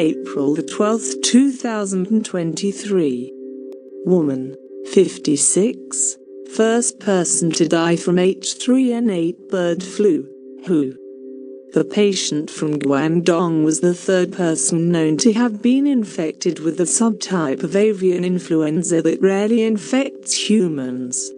April 12, 2023. Woman, 56, first person to die from H3N8 bird flu. WHO. The patient from Guangdong was the third person known to have been infected with the subtype of avian influenza that rarely infects humans.